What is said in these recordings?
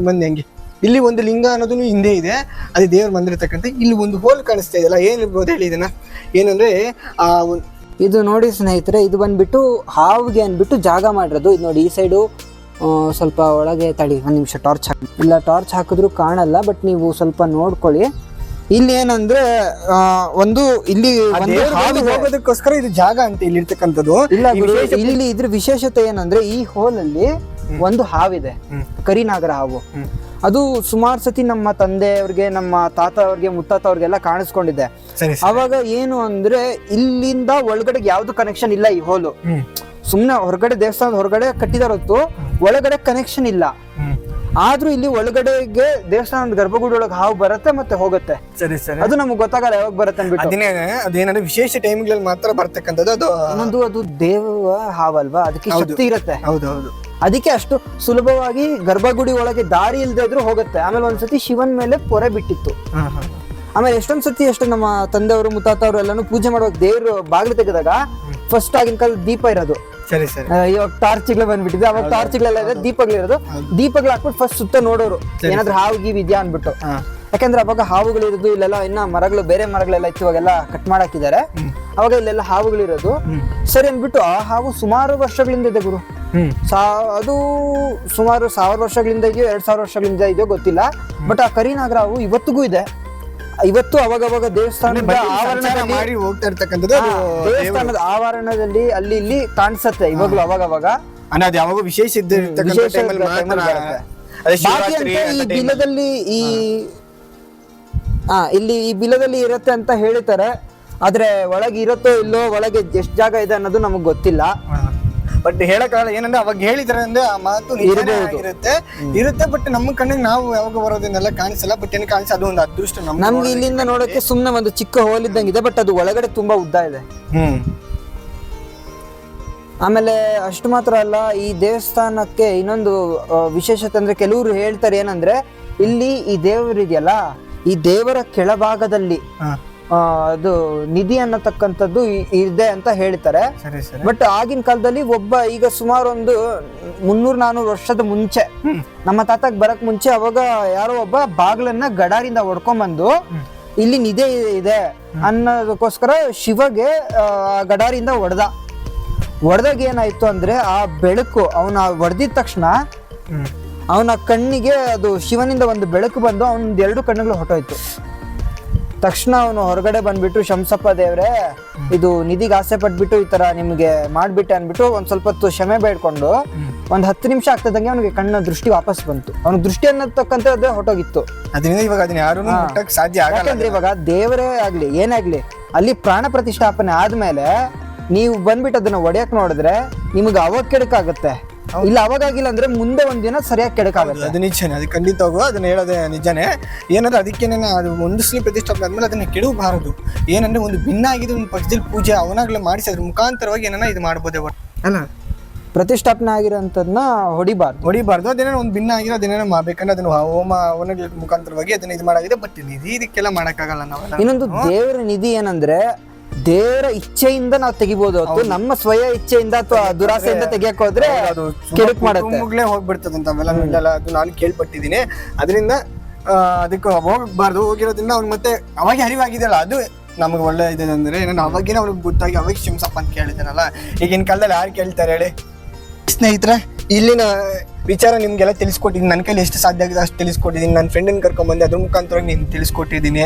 ಬಂದು ಹೆಂಗೆ ಇಲ್ಲಿ ಒಂದು ಲಿಂಗ ಅನ್ನೋದು ಹಿಂದೆ ಇದೆ, ಅದೇ ದೇವ್ರ ಬಂದಿರತಕ್ಕಂಥ. ಇಲ್ಲಿ ಒಂದು ಹೋಲ್ ಕಾಣಿಸ್ತಾ ಇದೆಯಲ್ಲ, ಏನಿರ್ಬೋದು ಹೇಳಿ ಇದನ್ನ? ಏನಂದ್ರೆ ಇದು ನೋಡಿ ಸ್ನೇಹಿತರೆ, ಇದು ಬಂದ್ಬಿಟ್ಟು ಹಾವಿಗೆ ಅಂದ್ಬಿಟ್ಟು ಜಾಗ ಮಾಡಿರೋದು. ಇದು ನೋಡಿ, ಈ ಸೈಡು ಸ್ವಲ್ಪ ಒಳಗೆ ತಡಿ ಒಂದು ನಿಮಿಷ ಟಾರ್ಚ್ ಹಾಕಿ. ಇಲ್ಲ, ಟಾರ್ಚ್ ಹಾಕಿದ್ರು ಕಾಣಲ್ಲ, ಬಟ್ ನೀವು ಸ್ವಲ್ಪ ನೋಡ್ಕೊಳ್ಳಿ. ಇಲ್ಲಿ ಏನಂದ್ರೆ ಒಂದು ಇಲ್ಲಿ ಹೋಗೋದಕ್ಕೋಸ್ಕರ ಇದು ಜಾಗ ಅಂತ ಇಲ್ಲಿ ಇರ್ತಕ್ಕಂಥದ್ದು. ಇಲ್ಲ, ಇಲ್ಲಿ ಇದ್ರ ವಿಶೇಷತೆ ಏನಂದ್ರೆ ಈ ಹೋಲ್ ಅಲ್ಲಿ ಒಂದು ಹಾವಿದೆ, ಕರಿನಾಗರ ಹಾವು. ಅದು ಸುಮಾರು ಸತಿ ನಮ್ಮ ತಂದೆಯವ್ರಿಗೆ, ನಮ್ಮ ತಾತ ಅವ್ರಿಗೆ, ಮುತ್ತಾತ ಅವ್ರಿಗೆಲ್ಲ ಕಾಣಿಸ್ಕೊಂಡಿದೆ. ಅವಾಗ ಏನು ಅಂದ್ರೆ ಇಲ್ಲಿಂದ ಒಳಗಡೆ ಯಾವ್ದು ಕನೆಕ್ಷನ್ ಇಲ್ಲ ಈ ಹೋಲು. ಸುಮ್ನೆ ಹೊರಗಡೆ ದೇವಸ್ಥಾನದ ಹೊರಗಡೆ ಕಟ್ಟಿದಾರತ್ತು, ಒಳಗಡೆ ಕನೆಕ್ಷನ್ ಇಲ್ಲ. ಆದ್ರೂ ಇಲ್ಲಿ ಒಳಗಡೆಗೆ ದೇವಸ್ಥಾನದ ಗರ್ಭಗುಡಿ ಒಳಗೆ ಹಾವು ಬರುತ್ತೆ ಮತ್ತೆ ಹೋಗುತ್ತೆ. ಸರಿ ಸರಿ, ಅದು ನಮ್ಗೆ ಗೊತ್ತಾಗಲ್ಲ ಯಾವಾಗ ಬರುತ್ತೆ ಅನ್ಬಿಟ್ಟು. ಅದೇನಂದ್ರೆ ವಿಶೇಷ ಟೈಮ್ಗಳಲ್ಲಿ ಮಾತ್ರ ಬರ್ತಕ್ಕಂಥದ್ದು. ಅದು ದೇವ ಹಾವಲ್ವಾ, ಅದಕ್ಕೆ ಶಕ್ತಿ ಇರುತ್ತೆ. ಹೌದೌದು, ಅದಕ್ಕೆ ಅಷ್ಟು ಸುಲಭವಾಗಿ ಗರ್ಭಗುಡಿ ಒಳಗೆ ದಾರಿ ಇಲ್ದೇ ಇದ್ರೂ ಹೋಗುತ್ತೆ. ಆಮೇಲೆ ಒಂದ್ಸತಿ ಶಿವನ್ ಮೇಲೆ ಪೊರೆ ಬಿಟ್ಟಿತ್ತು. ಆಮೇಲೆ ಎಷ್ಟೊಂದ್ ಸತಿ ಅಷ್ಟು ನಮ್ಮ ತಂದೆಯವರು ಮುತ್ತಾತವ್ರು ಎಲ್ಲಾನು ಪೂಜೆ ಮಾಡುವಾಗ ದೇವ್ರು ಬಾಗಿಲು ತೆಗೆದಾಗ ಫಸ್ಟ್ ಆಗಿನ ಕಾಲ ದೀಪ ಇರೋದು. ಸರಿ ಸರಿ, ಇವಾಗ ಟಾರ್ಚ್ಗಳು ಬಂದ್ಬಿಟ್ಟಿದೆ, ಅವಾಗ ಟಾರ್ಚ್ಗಳೆಲ್ಲ ಇದೆ, ದೀಪಗಳಿರೋದು. ದೀಪಗಳು ಹಾಕ್ಬಿಟ್ಟು ಫಸ್ಟ್ ಸುತ್ತ ನೋಡೋರು ಏನಾದ್ರು ಹಾವು ಗೀವ್ ಇದೆಯಾ ಅನ್ಬಿಟ್ಟು. ಯಾಕಂದ್ರೆ ಅವಾಗ ಹಾವುಗಳಿರೋದು ಇಲ್ಲೆಲ್ಲ, ಇನ್ನ ಮರಗಳು ಬೇರೆ ಮರಗಳೆಲ್ಲ ಇತ್ತು, ಇವಾಗೆಲ್ಲ ಕಟ್ ಮಾಡಾಕಿದ್ದಾರೆ. ಅವಾಗ ಇಲ್ಲೆಲ್ಲ ಹಾವುಗಳಿರೋದು. ಸರಿ ಅಂದ್ಬಿಟ್ಟು ಆ ಹಾವು ಸುಮಾರು ವರ್ಷಗಳಿಂದ ಇದೆ ಗುರು. ಅದು ಸುಮಾರು 1000 ವರ್ಷಗಳಿಂದ ಇದೆಯೋ 2000 ವರ್ಷಗಳಿಂದ ಇದೆಯೋ ಗೊತ್ತಿಲ್ಲ. ಬಟ್ ಆ ಕರಿನಾಗರ ಹಾವು ಇವತ್ತಿಗೂ ಇದೆ. ಇವತ್ತು ಅವಾಗವಾಗ ದೇವಸ್ಥಾನದ ಆವರಣದಲ್ಲಿ ಹೋಗ್ತಾ ಇರ್ತಕ್ಕಂಥದ್ದು. ದೇವಸ್ಥಾನದ ಆವರಣದಲ್ಲಿ ಅಲ್ಲಿ ಇಲ್ಲಿ ಕಾಣಿಸುತ್ತೆ ಇವಾಗ್ಲೂ ಅವಾಗವಾಗ. ಅದು ಯಾವಾಗ ವಿಶೇಷ ಈ ಬಿಲದಲ್ಲಿ ಇಲ್ಲಿ ಈ ಬಿಲದಲ್ಲಿ ಇರುತ್ತೆ ಅಂತ ಹೇಳ್ತಾರೆ. ಆದ್ರೆ ಒಳಗೆ ಇರುತ್ತೋ ಇಲ್ಲೋ, ಒಳಗೆ ಎಷ್ಟು ಜಾಗ ಇದೆ ಅನ್ನೋದು ನಮಗ್ ಗೊತ್ತಿಲ್ಲ. ಬಟ್ ಹೇಳಕ್ಕಾಗಲ್ಲ, ಏನಂದ್ರೆ ಅವಾಗ ಹೇಳಿದಾರೆ ಅಂದ್ರೆ ಆ ಮಾತು ಇರುತ್ತೆ. ಬಟ್ ನಮ್ಮ ಕಣ್ಣಿಗೆ ನಾವು ಯಾವಾಗ ಬರೋದನ್ನೆಲ್ಲ ಕಾಣಿಸಲ್ಲ. ಬಟ್ ಏನ್ ಕಾಣಿಸ, ಅದು ಒಂದು ಅದೃಷ್ಟ ನಮ್ಗೆ ಇಲ್ಲಿಂದ ನೋಡಕ್ಕೆ. ಸುಮ್ನೆ ಒಂದು ಚಿಕ್ಕ ಹೋಲ್ ಇದ್ದಂಗಿದೆ, ಬಟ್ ಅದು ಒಳಗಡೆ ತುಂಬಾ ಉದ್ದ ಇದೆ. ಆಮೇಲೆ ಅಷ್ಟು ಮಾತ್ರ ಅಲ್ಲ, ಈ ದೇವಸ್ಥಾನಕ್ಕೆ ಇನ್ನೊಂದು ವಿಶೇಷತೆ ಅಂದ್ರೆ ಕೆಲವರು ಹೇಳ್ತಾರೆ ಏನಂದ್ರೆ, ಇಲ್ಲಿ ಈ ದೇವರು ಇದೆಯಲ್ಲ, ಈ ದೇವರ ಕೆಳಭಾಗದಲ್ಲಿ ಅದು ನಿಧಿ ಅನ್ನತಕ್ಕಂಥದ್ದು ಇದೆ ಅಂತ ಹೇಳ್ತಾರೆ. ಬಟ್ ಆಗಿನ ಕಾಲದಲ್ಲಿ ಈಗ ಸುಮಾರು ಒಂದು 300-400 ವರ್ಷದ ಮುಂಚೆ, ನಮ್ಮ ತಾತಕ್ ಬರಕ್ ಮುಂಚೆ, ಅವಾಗ ಯಾರೋ ಒಬ್ಬ ಬಾಗ್ಲನ್ನ ಗಡಾರಿಂದ ಹೊಡ್ಕೊಂಡ್ಬಂದು ಇಲ್ಲಿ ನಿಧಿ ಇದೆ ಅನ್ನೋದಕ್ಕೋಸ್ಕರ ಶಿವಗೆ ಗಡಾರಿಂದ ಹೊಡೆದಾಗ ಏನಾಯ್ತು ಅಂದ್ರೆ, ಆ ಬೆಳಕು ಅವನ ಹೊಡೆದಿದ ತಕ್ಷಣ ಅವನ ಕಣ್ಣಿಗೆ ಅದು ಶಿವನಿಂದ ಒಂದು ಬೆಳಕು ಬಂದು ಅವನ 2 ಕಣ್ಣುಗಳು ಹೊಟ್ಟೋಯ್ತು. ತಕ್ಷಣ ಅವನು ಹೊರಗಡೆ ಬಂದ್ಬಿಟ್ಟು, ಶಂಸಪ್ಪ ದೇವ್ರೆ, ಇದು ನಿಧಿಗೆ ಆಸೆ ಪಟ್ಬಿಟ್ಟು ಈ ತರ ನಿಮ್ಗೆ ಮಾಡ್ಬಿಟ್ಟೆ ಅನ್ಬಿಟ್ಟು ಒಂದ್ ಸ್ವಲ್ಪ ಹೊತ್ತು ಕ್ಷಮೆ ಬೇಡ್ಕೊಂಡು ಒಂದ್ 10 ನಿಮಿಷ ಆಗ್ತದಂಗೆ ಅವನಿಗೆ ಕಣ್ಣ ದೃಷ್ಟಿ ವಾಪಸ್ ಬಂತು. ಅವನ ದೃಷ್ಟಿ ಅನ್ನತಕ್ಕಂಥದ್ದೇ ಹೊಟ್ಟೋಗಿತ್ತು. ಅದರಿಂದ ಇವಾಗ ಅದನ್ನ ಯಾರು ಸಾಧ್ಯ ಆಗಲ್ಲ. ಯಾಕಂದ್ರೆ ಇವಾಗ ದೇವರೇ ಆಗ್ಲಿ ಏನೇ ಆಗ್ಲಿ, ಅಲ್ಲಿ ಪ್ರಾಣ ಪ್ರತಿಷ್ಠಾಪನೆ ಆದ್ಮೇಲೆ ನೀವು ಬಂದ್ಬಿಟ್ಟು ಅದನ್ನ ಒಡೆಯಕ್ ನೋಡಿದ್ರೆ ನಿಮ್ಗೆ ಅವಾಗ ಕೆಡಕಾಗತ್ತೆ. ಇಲ್ಲ ಅವಾಗಾಗಿಲ್ಲ ಅಂದ್ರೆ ಮುಂದೆ ಒಂದಿನ ಸರಿಯಾಗಿ ಕೆಡಕಾಗುತ್ತೆ. ಅದು ನಿಜನೇ, ಅದು ಖಂಡಿತವಾಗೂ ಅದನ್ನ ಹೇಳೋದೇ ನಿಜನೇ. ಏನಂದ್ರೆ ಅದಕ್ಕೇನೆ ಅದು ಒಂದಿಸ್ಲಿ ಪ್ರತಿಷ್ಠಾಪನೆ ಆದ್ಮೇಲೆ ಅದನ್ನ ಕೆಡಬಾರದು. ಏನಂದ್ರೆ ಒಂದು ಭಿನ್ನ ಆಗಿದೆ ಒಂದು ಪಕ್ಷದಲ್ಲಿ ಪೂಜೆ ಅವನಾಗ್ಲೇ ಮಾಡಿಸಿ ಅದ್ರ ಮುಖಾಂತರವಾಗಿ ಏನನ್ನ ಇದು ಮಾಡ್ಬೋದೇ ಅಲ್ಲ. ಪ್ರತಿಷ್ಠಾಪನೆ ಆಗಿರೋಂಥದ್ನ ಹೊಡಿಬಾರ್ದು. ಅದೇನೋ ಒಂದು ಭಿನ್ನ ಆಗಿರೋ ಅದೇನೇನೋ ಮಾಡ್ಬೇಕಂದ್ರೆ ಅದನ್ನ ಹವನಗಳ ಮುಖಾಂತರವಾಗಿ ಅದನ್ನ ಇದು ಮಾಡಾಗಿದೆ. ಬಟ್ ನಿಧಿ ಇದಕ್ಕೆಲ್ಲ ಮಾಡಕ್ಕಾಗಲ್ಲ ನಾವೆಲ್ಲ. ಇನ್ನೊಂದು ದೇವರ ನಿಧಿ ಏನಂದ್ರೆ, ದೇವರ ಇಚ್ಛೆಯಿಂದ ನಾವು ತೆಗಿಬಹುದು. ನಮ್ಮ ಸ್ವಯ ಇಚ್ಛೆಯಿಂದ ಅಥವಾ ದುರಾಸೆಯಿಂದ ತೆಗಿಯಕ್ ಹೋದ್ರೆ ಕೆಡುಕು ಮಾಡುತ್ತೆ, ಮುಗ್ಲೇ ಹೋಗ್ಬಿಡ್ತದಂತ ಅವೆಲ್ಲ. ಅದು ನಾನು ಕೇಳ್ಪಟ್ಟಿದ್ದೀನಿ. ಅದರಿಂದ ಅದಕ್ಕೆ ಹೋಗಬಾರ್ದು. ಹೋಗಿರೋದ್ರಿಂದ ಅವ್ನು ಮತ್ತೆ ಅವಾಗ ಅರಿವಾಗಿದೆಯಲ್ಲ, ಅದು ನಮಗೆ ಒಳ್ಳೆ ಇದೆ. ಅಂದ್ರೆ ನಾನು ಅವಾಗಿನ ಅವ್ನಿಗೆ ಗೊತ್ತಾಗಿ ಅವಾಗ ಶಿವಸಪ್ಪ ಅಂತ ಕೇಳಿದ್ದೇನಲ್ಲ. ಈಗಿನ ಕಾಲದಲ್ಲಿ ಯಾರು ಕೇಳ್ತಾರೆ ಹೇಳಿ ಸ್ನೇಹಿತರೆ? ಇಲ್ಲಿನ ವಿಚಾರ ನಿಮ್ಗೆಲ್ಲ ತಿಳಿಸ್ಕೊಟ್ಟಿದ್ದೀನಿ. ನನ್ನ ಕೈಲಿ ಎಷ್ಟು ಸಾಧ್ಯ ಆಗಿದೆ ಅಷ್ಟು ತಿಳಿಸ್ಕೊಟ್ಟಿದ್ದೀನಿ. ನನ್ನ ಫ್ರೆಂಡನ್ನು ಕರ್ಕೊಂಡ್ಬಂದೆ, ಅದ್ರ ಮುಖಾಂತರವಾಗಿ ನೀನು ತಿಳಿಸ್ಕೊಟ್ಟಿದ್ದೀನಿ.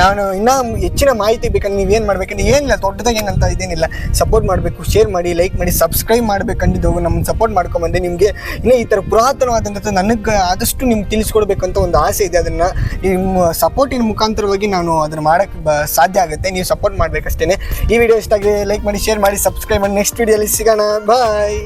ನಾನು ಇನ್ನೂ ಹೆಚ್ಚಿನ ಮಾಹಿತಿ ಬೇಕಂದ್ರೆ ನೀವೇನು ಮಾಡ್ಬೇಕಂದ್ರೆ ಏನಿಲ್ಲ, ದೊಡ್ಡದಾಗಿ ಏನಂತ ಇದೇನಿಲ್ಲ. ಸಪೋರ್ಟ್ ಮಾಡಬೇಕು, ಶೇರ್ ಮಾಡಿ, ಲೈಕ್ ಮಾಡಿ, ಸಬ್ಸ್ಕ್ರೈಬ್ ಮಾಡಬೇಕಂದಿದ್ದು ನಮ್ಮನ್ನು ಸಪೋರ್ಟ್ ಮಾಡ್ಕೊಂಬಂದೆ. ನಿಮಗೆ ಇನ್ನೂ ಈ ಥರ ಪುರಾತನವಾದಂಥ ನನಗೆ ಆದಷ್ಟು ನಿಮ್ಗೆ ತಿಳಿಸ್ಕೊಡ್ಬೇಕಂತ ಒಂದು ಆಸೆ ಇದೆ. ಅದನ್ನು ನಿಮ್ಮ ಸಪೋರ್ಟಿನ ಮುಖಾಂತರವಾಗಿ ನಾನು ಅದನ್ನು ಮಾಡೋಕ್ಕೆ ಸಾಧ್ಯ ಆಗುತ್ತೆ. ನೀವು ಸಪೋರ್ಟ್ ಮಾಡಬೇಕಷ್ಟೇ. ಈ ವಿಡಿಯೋ ಇಷ್ಟ ಆಗಿದೆ ಲೈಕ್ ಮಾಡಿ, ಶೇರ್ ಮಾಡಿ, ಸಬ್ಸ್ಕ್ರೈಬ್ ಮಾಡಿ. ನೆಕ್ಸ್ಟ್ ವಿಡಿಯೋಲಿ ಸಿಗೋಣ. ಬಾಯ್.